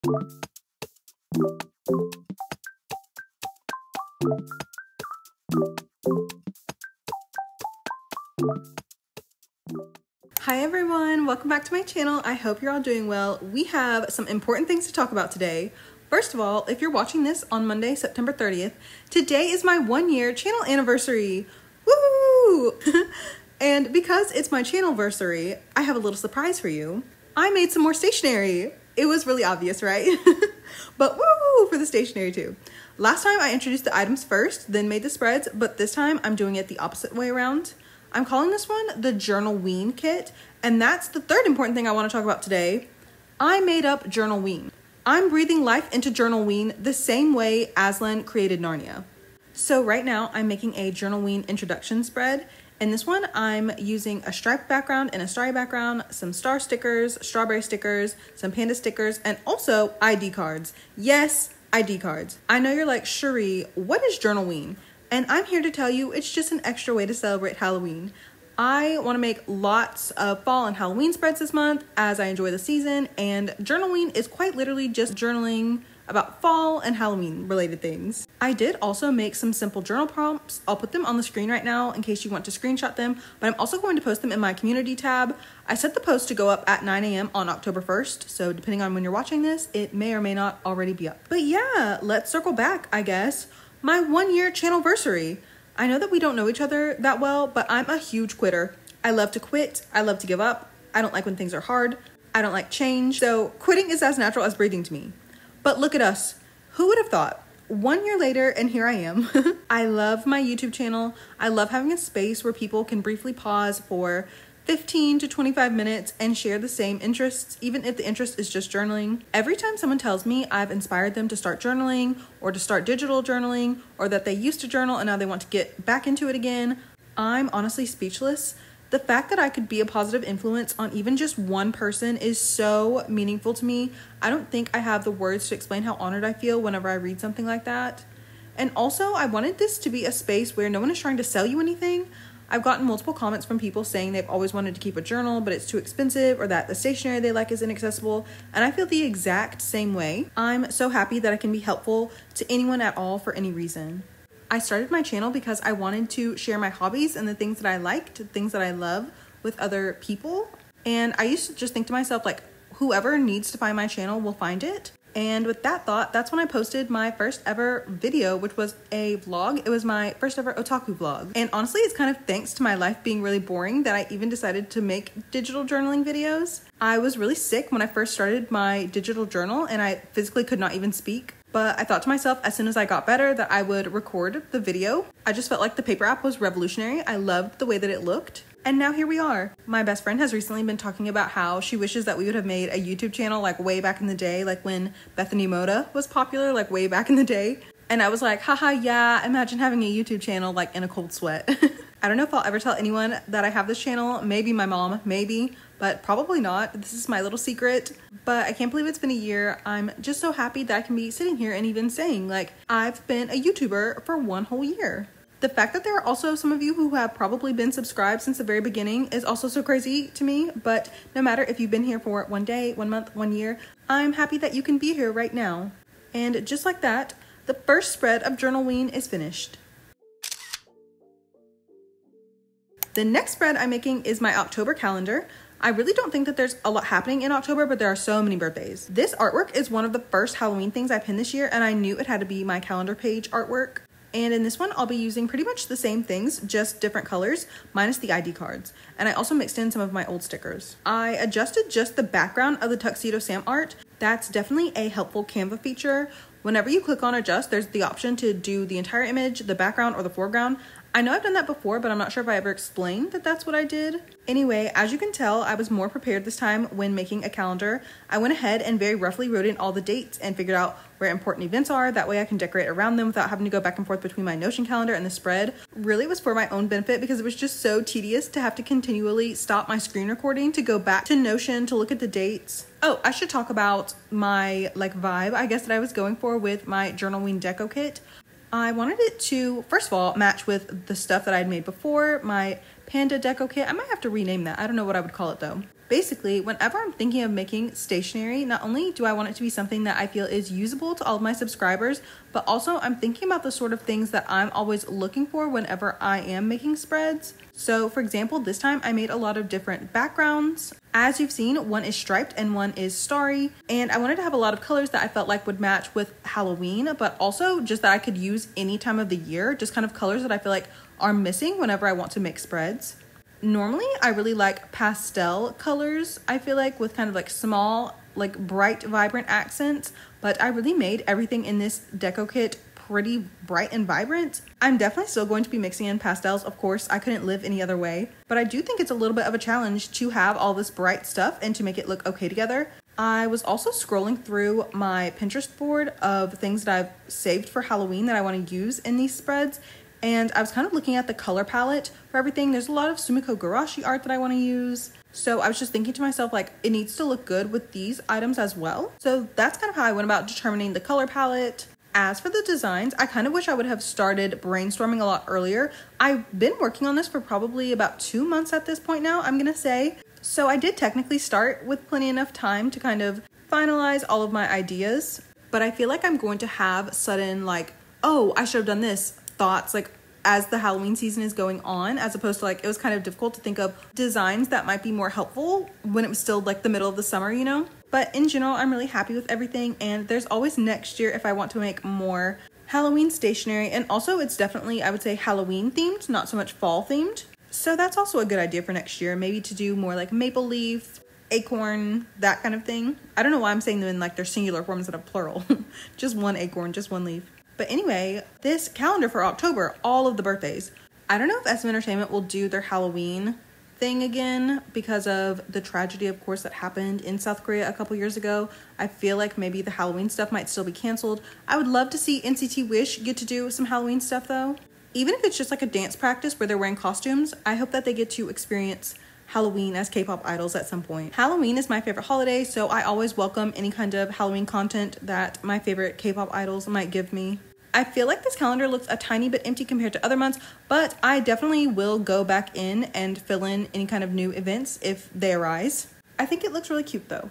Hi everyone, welcome back to my channel. I hope you're all doing well. We have some important things to talk about today. First of all, if you're watching this on Monday, September 30th, today is my 1-year channel anniversary. Woo! And because it's my channelversary, I have a little surprise for you. I made some more stationery. It was really obvious, right? But woo for the stationery too. Last time I introduced the items first, then made the spreads, but this time I'm doing it the opposite way around. I'm calling this one the JOURNALWEEN kit, and that's the third important thing I want to talk about today. I made up JOURNALWEEN. I'm breathing life into JOURNALWEEN the same way Aslan created Narnia. So right now I'm making a JOURNALWEEN introduction spread. In this one, I'm using a striped background and a starry background, some star stickers, strawberry stickers, some panda stickers, and also ID cards. Yes, ID cards. I know you're like, Sheree, what is JOURNALWEEN? And I'm here to tell you it's just an extra way to celebrate Halloween. I want to make lots of fall and Halloween spreads this month as I enjoy the season, and JOURNALWEEN is quite literally just journaling about fall and Halloween related things. I did also make some simple journal prompts. I'll put them on the screen right now in case you want to screenshot them, but I'm also going to post them in my community tab. I set the post to go up at 9 a.m. on October 1st, so depending on when you're watching this, it may or may not already be up. But yeah, let's circle back, I guess. My 1-year channelversary. I know that we don't know each other that well, but I'm a huge quitter. I love to quit. I love to give up. I don't like when things are hard. I don't like change. So quitting is as natural as breathing to me. But look at us. Who would have thought? 1 year later, and here I am. I love my YouTube channel. I love having a space where people can briefly pause for 15 to 25 minutes and share the same interests, even if the interest is just journaling. Every time someone tells me I've inspired them to start journaling or to start digital journaling, or that they used to journal and now they want to get back into it again, I'm honestly speechless. The fact that I could be a positive influence on even just one person is so meaningful to me. I don't think I have the words to explain how honored I feel whenever I read something like that. And also, I wanted this to be a space where no one is trying to sell you anything. I've gotten multiple comments from people saying they've always wanted to keep a journal, but it's too expensive, or that the stationery they like is inaccessible, and I feel the exact same way. I'm so happy that I can be helpful to anyone at all for any reason. I started my channel because I wanted to share my hobbies and the things that I liked, things that I love, with other people. And I used to just think to myself, like, whoever needs to find my channel will find it. And with that thought, that's when I posted my first ever video, which was a vlog. It was my first ever otaku vlog. And honestly, it's kind of thanks to my life being really boring that I even decided to make digital journaling videos. I was really sick when I first started my digital journal and I physically could not even speak. But I thought to myself, as soon as I got better, that I would record the video. I just felt like the paper app was revolutionary. I loved the way that it looked. And now here we are. My best friend has recently been talking about how she wishes that we would have made a YouTube channel like way back in the day, like when Bethany Moda was popular, like way back in the day. And I was like, haha, yeah, imagine having a YouTube channel like in a cold sweat. I don't know if I'll ever tell anyone that I have this channel. Maybe my mom, maybe, but probably not. This is my little secret. But I can't believe it's been a year. I'm just so happy that I can be sitting here and even saying, like, I've been a YouTuber for 1 whole year. The fact that there are also some of you who have probably been subscribed since the very beginning is also so crazy to me. But no matter if you've been here for 1 day, 1 month, 1 year, I'm happy that you can be here right now. And just like that, the first spread of JOURNALWEEN is finished. The next spread I'm making is my October calendar. I really don't think that there's a lot happening in October, but there are so many birthdays. This artwork is one of the first Halloween things I pinned this year, and I knew it had to be my calendar page artwork. And in this one, I'll be using pretty much the same things, just different colors, minus the ID cards. And I also mixed in some of my old stickers. I adjusted just the background of the Tuxedo Sam art. That's definitely a helpful Canva feature. Whenever you click on adjust, there's the option to do the entire image, the background, or the foreground. I know I've done that before, but I'm not sure if I ever explained that that's what I did. Anyway, as you can tell, I was more prepared this time when making a calendar. I went ahead and very roughly wrote in all the dates and figured out where important events are. That way I can decorate around them without having to go back and forth between my Notion calendar and the spread. Really, it was for my own benefit because it was just so tedious to have to continually stop my screen recording to go back to Notion to look at the dates. Oh, I should talk about my vibe, I guess, that I was going for with my JOURNALWEEN deco kit. I wanted it to, first of all, match with the stuff that I'd made before, my panda deco kit. I might have to rename that. I don't know what I would call it though. Basically, whenever I'm thinking of making stationery, not only do I want it to be something that I feel is usable to all of my subscribers, but also I'm thinking about the sort of things that I'm always looking for whenever I am making spreads. So for example, this time I made a lot of different backgrounds. As you've seen, one is striped and one is starry, and I wanted to have a lot of colors that I felt like would match with Halloween, but also just that I could use any time of the year, just kind of colors that I feel like are missing whenever I want to make spreads. Normally, I really like pastel colors, I feel like, with kind of like small, like bright, vibrant accents, but I really made everything in this deco kit pretty bright and vibrant. I'm definitely still going to be mixing in pastels, of course. I couldn't live any other way, but I do think it's a little bit of a challenge to have all this bright stuff and to make it look okay together. I was also scrolling through my Pinterest board of things that I've saved for Halloween that I want to use in these spreads, and I was kind of looking at the color palette for everything. There's a lot of Sumiko Gurashi art that I want to use. So I was just thinking to myself, like, it needs to look good with these items as well. So that's kind of how I went about determining the color palette. As for the designs, I kind of wish I would have started brainstorming a lot earlier. I've been working on this for probably about 2 months at this point now, I'm gonna say. So I did technically start with plenty enough time to kind of finalize all of my ideas. But I feel like I'm going to have sudden, like, oh, I should have done this thoughts, like, as the Halloween season is going on, as opposed to, like, it was kind of difficult to think of designs that might be more helpful when it was still like the middle of the summer, you know? But in general, I'm really happy with everything, and there's always next year if I want to make more Halloween stationery. And also it's definitely, I would say, Halloween themed, not so much fall themed. So that's also a good idea for next year, maybe to do more like maple leaf, acorn, that kind of thing. I don't know why I'm saying them in like their singular form instead of plural. Just one acorn, just one leaf. But anyway, this calendar for October, all of the birthdays. I don't know if SM Entertainment will do their Halloween thing again because of the tragedy, of course, that happened in South Korea a couple years ago. I feel like maybe the Halloween stuff might still be canceled. I would love to see NCT Wish get to do some Halloween stuff though. Even if it's just like a dance practice where they're wearing costumes, I hope that they get to experience Halloween as K-pop idols at some point. Halloween is my favorite holiday, so I always welcome any kind of Halloween content that my favorite K-pop idols might give me. I feel like this calendar looks a tiny bit empty compared to other months, but I definitely will go back in and fill in any kind of new events if they arise. I think it looks really cute though.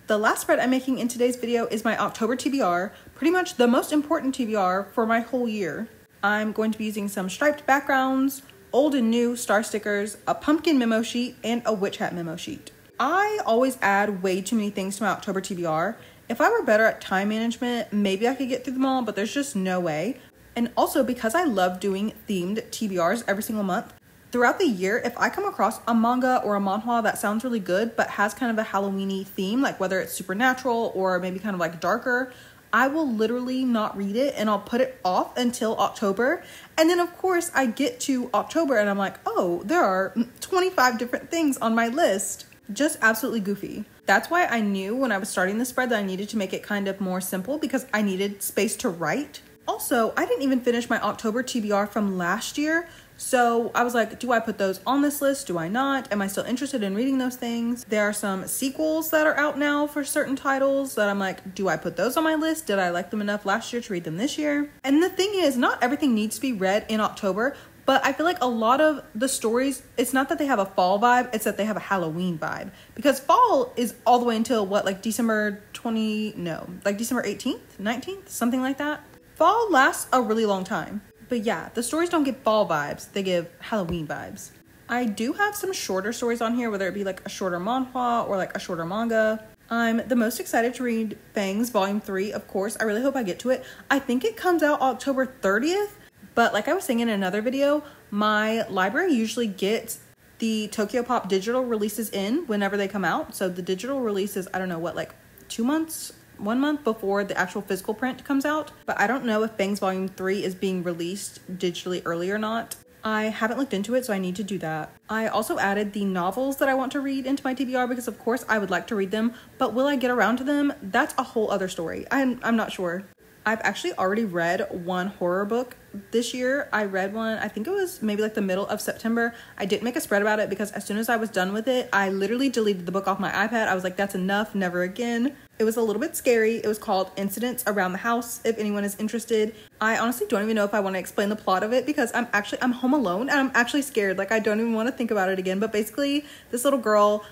The last spread I'm making in today's video is my October TBR, pretty much the most important TBR for my whole year. I'm going to be using some striped backgrounds, old and new star stickers, a pumpkin memo sheet, and a witch hat memo sheet. I always add way too many things to my October TBR. If I were better at time management, maybe I could get through them all, but there's just no way. And also because I love doing themed TBRs every single month, throughout the year, if I come across a manga or a manhwa that sounds really good, but has kind of a Halloween-y theme, like whether it's supernatural or maybe kind of like darker, I will literally not read it and I'll put it off until October. And then of course I get to October and I'm like, oh, there are 25 different things on my list. Just absolutely goofy. That's why I knew when I was starting the spread that I needed to make it kind of more simple because I needed space to write. Also, I didn't even finish my October TBR from last year. So I was like, do I put those on this list? Do I not? Am I still interested in reading those things? There are some sequels that are out now for certain titles that I'm like, do I put those on my list? Did I like them enough last year to read them this year? And the thing is, not everything needs to be read in October, but I feel like a lot of the stories, it's not that they have a fall vibe, it's that they have a Halloween vibe. Because fall is all the way until what, like December 18th, 19th, something like that. Fall lasts a really long time. But yeah, the stories don't give fall vibes, they give Halloween vibes. I do have some shorter stories on here, whether it be like a shorter manhwa or like a shorter manga. I'm the most excited to read Fangs Volume 3, of course. I really hope I get to it. I think it comes out October 30th. But like I was saying in another video, my library usually gets the Tokyo Pop digital releases in whenever they come out. So the digital release is, I don't know what, like 2 months, 1 month before the actual physical print comes out. But I don't know if Fangs Volume 3 is being released digitally early or not. I haven't looked into it, so I need to do that. I also added the novels that I want to read into my TBR because of course I would like to read them, but will I get around to them? That's a whole other story. I'm not sure. I've actually already read one horror book this year. I read one, I think it was maybe like the middle of September. I didn't make a spread about it because as soon as I was done with it, I literally deleted the book off my iPad. I was like, that's enough, never again. It was a little bit scary. It was called Incidents Around the House, if anyone is interested. I honestly don't even know if I want to explain the plot of it because I'm home alone and I'm actually scared. Like, I don't even want to think about it again. But basically, this little girl,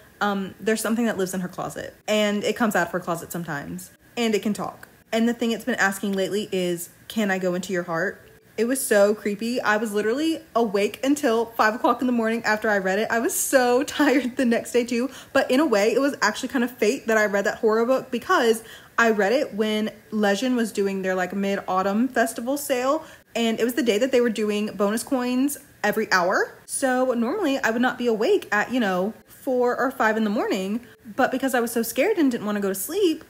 there's something that lives in her closet and it comes out of her closet sometimes and it can talk. And the thing it's been asking lately is, can I go into your heart? It was so creepy. I was literally awake until 5 o'clock in the morning after I read it. I was so tired the next day too. But in a way, it was actually kind of fate that I read that horror book because I read it when Legion was doing their like mid-autumn festival sale. And it was the day that they were doing bonus coins every hour. So normally I would not be awake at, 4 or 5 in the morning. But because I was so scared and didn't want to go to sleep,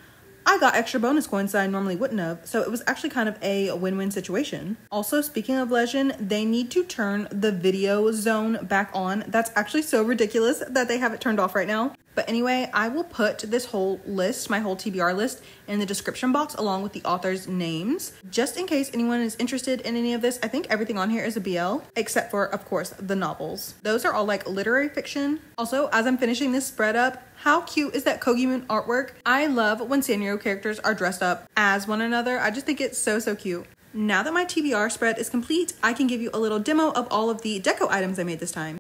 I got extra bonus coins that I normally wouldn't have. So it was actually kind of a win-win situation. Also, speaking of Legend, they need to turn the video zone back on. That's actually so ridiculous that they have it turned off right now. But anyway, I will put this whole list, my whole TBR list, in the description box along with the authors' names, just in case anyone is interested in any of this. I think everything on here is a BL, except for, of course, the novels. Those are all like literary fiction. Also, as I'm finishing this spread up, how cute is that Kogi Moon artwork? I love when Sanrio characters are dressed up as one another. I just think it's so, so cute. Now that my TBR spread is complete, I can give you a little demo of all of the deco items I made this time.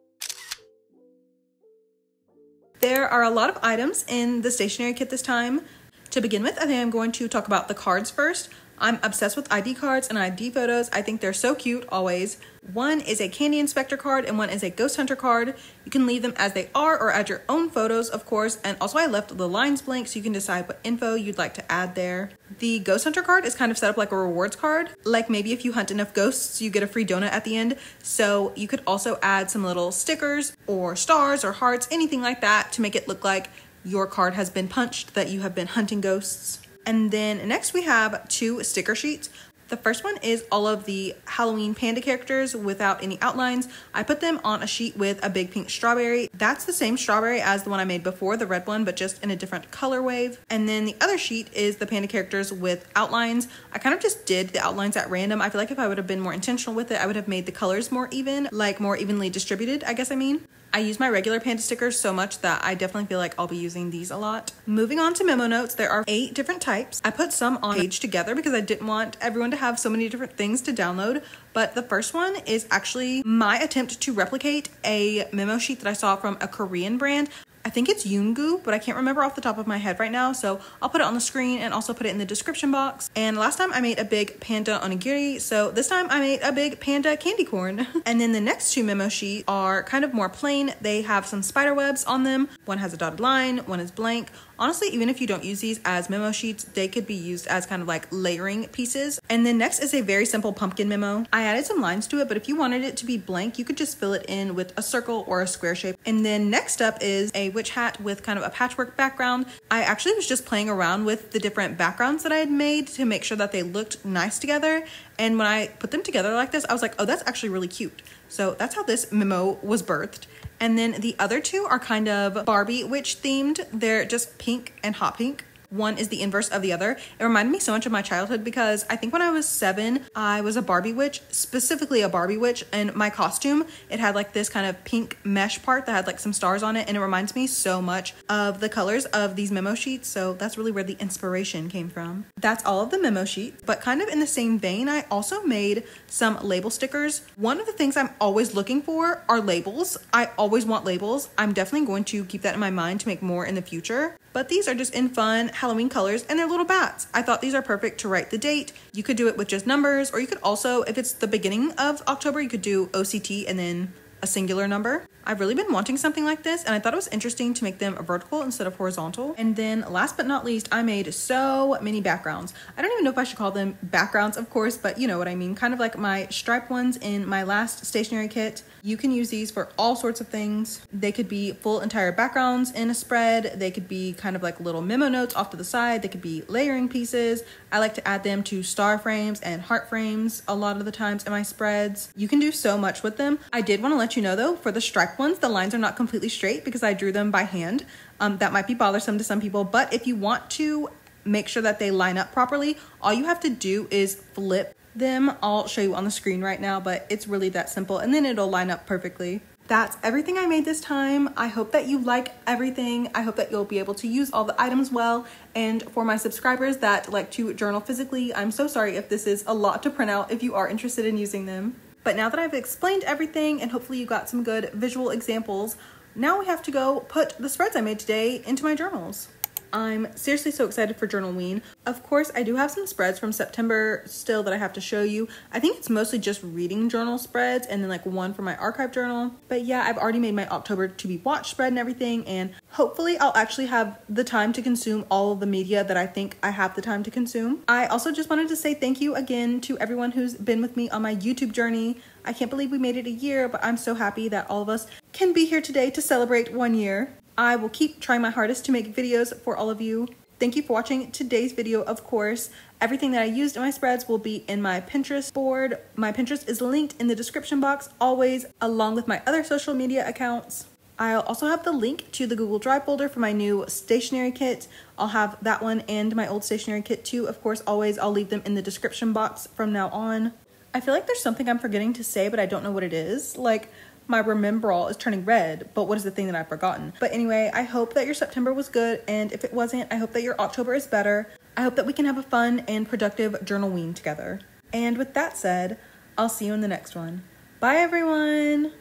There are a lot of items in the stationery kit this time. To begin with, I think I'm going to talk about the cards first. I'm obsessed with ID cards and ID photos. I think they're so cute always. One is a candy inspector card and one is a ghost hunter card. You can leave them as they are or add your own photos, of course. And also I left the lines blank so you can decide what info you'd like to add there. The ghost hunter card is kind of set up like a rewards card. Like maybe if you hunt enough ghosts, you get a free donut at the end. So you could also add some little stickers or stars or hearts, anything like that to make it look like your card has been punched, that you have been hunting ghosts. And then next we have 2 sticker sheets. The first one is all of the Halloween panda characters without any outlines. I put them on a sheet with a big pink strawberry. That's the same strawberry as the one I made before, the red one, but just in a different color wave. And then the other sheet is the panda characters with outlines. I kind of just did the outlines at random. I feel like if I would have been more intentional with it, I would have made the colors more even, like more evenly distributed, I guess I mean. I use my regular panda stickers so much that I definitely feel like I'll be using these a lot. Moving on to memo notes, there are 8 different types. I put some on a page together because I didn't want everyone to have so many different things to download. But the first one is actually my attempt to replicate a memo sheet that I saw from a Korean brand. I think it's Yoongu, but I can't remember off the top of my head right now. So I'll put it on the screen and also put it in the description box. And last time I made a big panda onigiri. So this time I made a big panda candy corn. And then the next 2 memo sheets are kind of more plain. They have some spider webs on them. One has a dotted line, one is blank. Honestly, even if you don't use these as memo sheets, they could be used as kind of like layering pieces. And then next is a very simple pumpkin memo. I added some lines to it, but if you wanted it to be blank, you could just fill it in with a circle or a square shape. And then next up is a witch hat with kind of a patchwork background. I actually was just playing around with the different backgrounds that I had made to make sure that they looked nice together. And when I put them together like this, I was like, oh, that's actually really cute. So that's how this memo was birthed. And then the other 2 are kind of Barbie witch themed. They're just pink and hot pink. One is the inverse of the other. It reminded me so much of my childhood because I think when I was 7, I was a Barbie witch, specifically a Barbie witch. And my costume, it had like this kind of pink mesh part that had like some stars on it. And it reminds me so much of the colors of these memo sheets. So that's really where the inspiration came from. That's all of the memo sheets. But kind of in the same vein, I also made some label stickers. One of the things I'm always looking for are labels. I always want labels. I'm definitely going to keep that in my mind to make more in the future. But these are just in fun Halloween colors and they're little bats. I thought these are perfect to write the date. You could do it with just numbers, or you could also, if it's the beginning of October, you could do OCT and then a singular number. I've really been wanting something like this and I thought it was interesting to make them vertical instead of horizontal. And then last but not least, I made so many backgrounds. I don't even know if I should call them backgrounds, of course, but you know what I mean. Kind of like my striped ones in my last stationery kit. You can use these for all sorts of things. They could be full entire backgrounds in a spread. They could be kind of like little memo notes off to the side. They could be layering pieces. I like to add them to star frames and heart frames a lot of the times in my spreads. You can do so much with them. I did want to let you know though, for the striped ones, the lines are not completely straight because I drew them by hand. That might be bothersome to some people, but if you want to make sure that they line up properly. All you have to do is flip them. I'll show you on the screen right now, but it's really that simple, and then it'll line up perfectly. That's everything I made this time. I hope that you like everything. I hope that you'll be able to use all the items well. And for my subscribers that like to journal physically, I'm so sorry if this is a lot to print out if you are interested in using them. But now that I've explained everything and hopefully you got some good visual examples, now we have to go put the spreads I made today into my journals. I'm seriously so excited for Journalween. Of course, I do have some spreads from September still that I have to show you. I think it's mostly just reading journal spreads and then like one for my archive journal. But yeah, I've already made my October to be watched spread and everything, and hopefully I'll actually have the time to consume all of the media that I think I have the time to consume. I also just wanted to say thank you again to everyone who's been with me on my YouTube journey. I can't believe we made it a year, but I'm so happy that all of us can be here today to celebrate 1 year. I will keep trying my hardest to make videos for all of you. Thank you for watching today's video, of course. Everything that I used in my spreads will be in my Pinterest board. My Pinterest is linked in the description box always, along with my other social media accounts. I'll also have the link to the Google Drive folder for my new stationery kit. I'll have that one and my old stationery kit too. Of course, always I'll leave them in the description box from now on. I feel like there's something I'm forgetting to say, but I don't know what it is. Like, my remember all is turning red, but what is the thing that I've forgotten? But anyway, I hope that your September was good, and if it wasn't, I hope that your October is better. I hope that we can have a fun and productive Journalween together. And with that said, I'll see you in the next one. Bye, everyone!